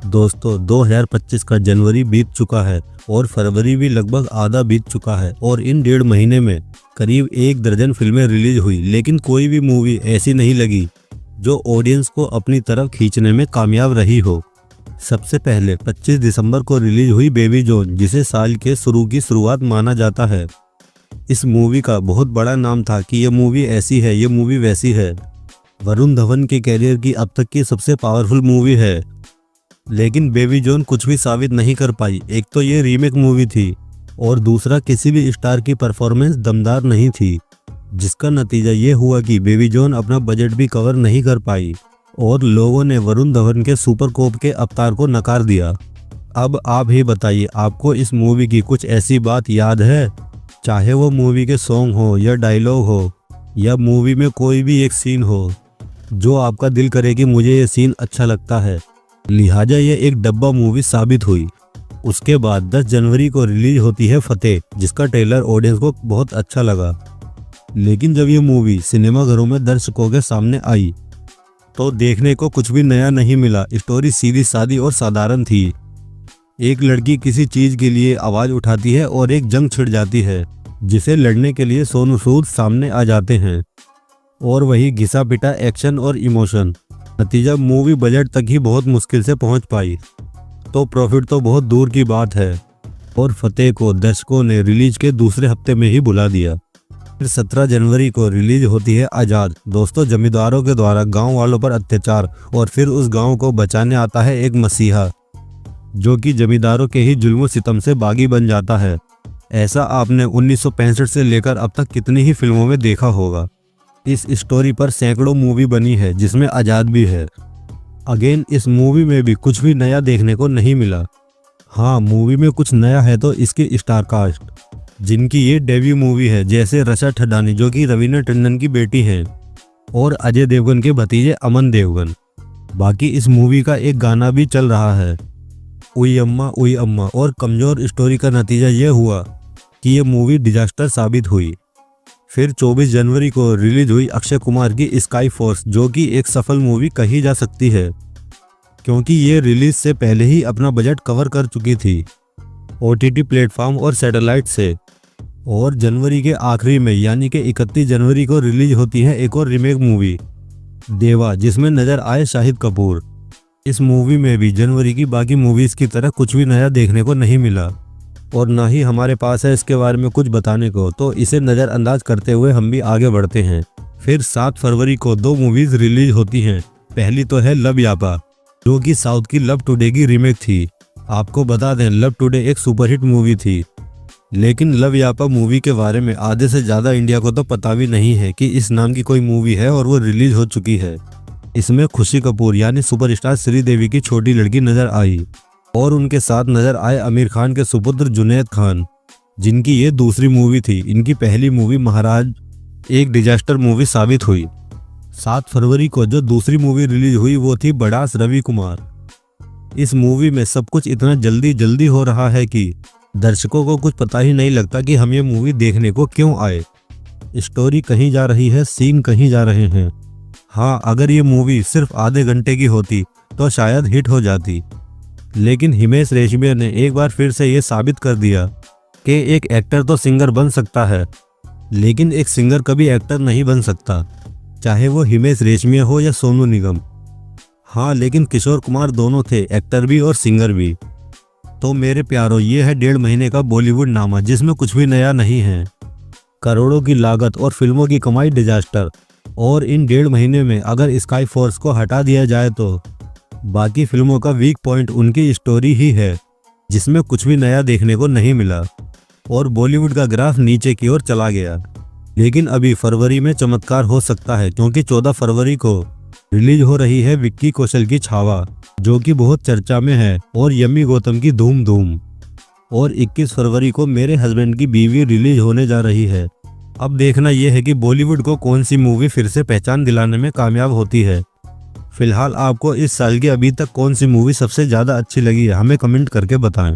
दोस्तों 2025 का जनवरी बीत चुका है और फरवरी भी लगभग आधा बीत चुका है और इन 1.5 महीने में करीब 1 दर्जन फिल्में रिलीज हुई, लेकिन कोई भी मूवी ऐसी नहीं लगी जो ऑडियंस को अपनी तरफ खींचने में कामयाब रही हो। सबसे पहले 25 दिसंबर को रिलीज हुई बेबी जॉन, जिसे साल के शुरू की शुरुआत माना जाता है। इस मूवी का बहुत बड़ा नाम था कि ये मूवी ऐसी है, ये मूवी वैसी है, वरुण धवन के कैरियर की अब तक की सबसे पावरफुल मूवी है। लेकिन बेबी जॉन कुछ भी साबित नहीं कर पाई। एक तो ये रीमेक मूवी थी और दूसरा किसी भी स्टार की परफॉर्मेंस दमदार नहीं थी, जिसका नतीजा ये हुआ कि बेबी जॉन अपना बजट भी कवर नहीं कर पाई और लोगों ने वरुण धवन के सुपर कोप के अवतार को नकार दिया। अब आप ही बताइए, आपको इस मूवी की कुछ ऐसी बात याद है, चाहे वो मूवी के सॉन्ग हो या डायलॉग हो या मूवी में कोई भी एक सीन हो, जो आपका दिल करे कि मुझे ये सीन अच्छा लगता है? लिहाजा ये एक डब्बा मूवी साबित हुई। उसके बाद 10 जनवरी को रिलीज होती है फतेह, जिसका ट्रेलर ऑडियंस को बहुत अच्छा लगा। लेकिन जब ये मूवी सिनेमाघरों में दर्शकों के सामने आई तो देखने को कुछ भी नया नहीं मिला। स्टोरी सीधी सादी और साधारण थी। एक लड़की किसी चीज के लिए आवाज उठाती है और एक जंग छिड़ जाती है, जिसे लड़ने के लिए सोनू सूद सामने आ जाते हैं और वही घिसा पिटा एक्शन और इमोशन। नतीजा मूवी बजट तक ही बहुत मुश्किल से पहुंच पाई, तो प्रॉफिट तो बहुत दूर की बात है और फतेह को दर्शकों ने रिलीज के दूसरे हफ्ते में ही बुला दिया। फिर 17 जनवरी को रिलीज होती है आज़ाद। दोस्तों, जमींदारों के द्वारा गांव वालों पर अत्याचार और फिर उस गांव को बचाने आता है एक मसीहा, जो कि जमींदारों के ही जुल्म सितम से बागी बन जाता है। ऐसा आपने 1965 से लेकर अब तक कितनी ही फिल्मों में देखा होगा। इस स्टोरी पर सैकड़ों मूवी बनी है, जिसमें आज़ाद भी है। अगेन इस मूवी में भी कुछ भी नया देखने को नहीं मिला। हाँ, मूवी में कुछ नया है तो इसकी स्टार कास्ट, जिनकी ये डेब्यू मूवी है, जैसे रशा ठडानी, जो कि रवीना टंडन की बेटी है, और अजय देवगन के भतीजे अमन देवगन। बाकी इस मूवी का एक गाना भी चल रहा है, उई अम्मा। और कमजोर स्टोरी का नतीजा ये हुआ कि ये मूवी डिजास्टर साबित हुई। फिर 24 जनवरी को रिलीज हुई अक्षय कुमार की स्काई फोर्स, जो कि एक सफल मूवी कही जा सकती है, क्योंकि ये रिलीज से पहले ही अपना बजट कवर कर चुकी थी OTT प्लेटफॉर्म और सैटेलाइट से। और जनवरी के आखिरी में यानी कि 31 जनवरी को रिलीज होती है एक और रीमेक मूवी देवा, जिसमें नजर आए शाहिद कपूर। इस मूवी में भी जनवरी की बाकी मूवीज की तरह कुछ भी नया देखने को नहीं मिला और ना ही हमारे पास है इसके बारे में कुछ बताने को, तो इसे नज़रअंदाज करते हुए हम भी आगे बढ़ते हैं। फिर 7 फरवरी को 2 मूवीज रिलीज होती हैं। पहली तो है लव यापा, जो कि साउथ की लव टुडे की रीमेक थी। आपको बता दें, लव टुडे एक सुपरहिट मूवी थी, लेकिन लव यापा मूवी के बारे में आधे से ज़्यादा इंडिया को तो पता भी नहीं है कि इस नाम की कोई मूवी है और वो रिलीज हो चुकी है। इसमें खुशी कपूर यानी सुपरस्टार श्रीदेवी की छोटी लड़की नजर आई और उनके साथ नजर आए आमिर खान के सुपुत्र जुनैद खान, जिनकी ये दूसरी मूवी थी। इनकी पहली मूवी महाराज एक डिजास्टर मूवी साबित हुई। 7 फरवरी को जो दूसरी मूवी रिलीज हुई वो थी बड़ास रवि कुमार। इस मूवी में सब कुछ इतना जल्दी हो रहा है कि दर्शकों को कुछ पता ही नहीं लगता कि हम ये मूवी देखने को क्यों आए। स्टोरी कहीं जा रही है, सीन कहीं जा रहे हैं। हाँ, अगर ये मूवी सिर्फ आधे घंटे की होती तो शायद हिट हो जाती, लेकिन हिमेश रेशमिया ने एक बार फिर से ये साबित कर दिया कि एक एक्टर तो सिंगर बन सकता है, लेकिन एक सिंगर कभी एक्टर नहीं बन सकता, चाहे वो हिमेश रेशमिया हो या सोनू निगम। हाँ, लेकिन किशोर कुमार दोनों थे, एक्टर भी और सिंगर भी। तो मेरे प्यारों, ये है 1.5 महीने का बॉलीवुड नामा, जिसमें कुछ भी नया नहीं है। करोड़ों की लागत और फिल्मों की कमाई डिजास्टर, और इन 1.5 महीने में अगर स्काई फोर्स को हटा दिया जाए तो बाकी फिल्मों का वीक पॉइंट उनकी स्टोरी ही है, जिसमें कुछ भी नया देखने को नहीं मिला और बॉलीवुड का ग्राफ नीचे की ओर चला गया। लेकिन अभी फरवरी में चमत्कार हो सकता है, क्योंकि 14 फरवरी को रिलीज हो रही है विक्की कौशल की छावा, जो कि बहुत चर्चा में है, और यमी गौतम की धूम। और 21 फरवरी को मेरे हस्बैंड की बीवी रिलीज होने जा रही है। अब देखना यह है कि बॉलीवुड को कौन सी मूवी फिर से पहचान दिलाने में कामयाब होती है। फिलहाल आपको इस साल की अभी तक कौन सी मूवी सबसे ज़्यादा अच्छी लगी है, हमें कमेंट करके बताएं।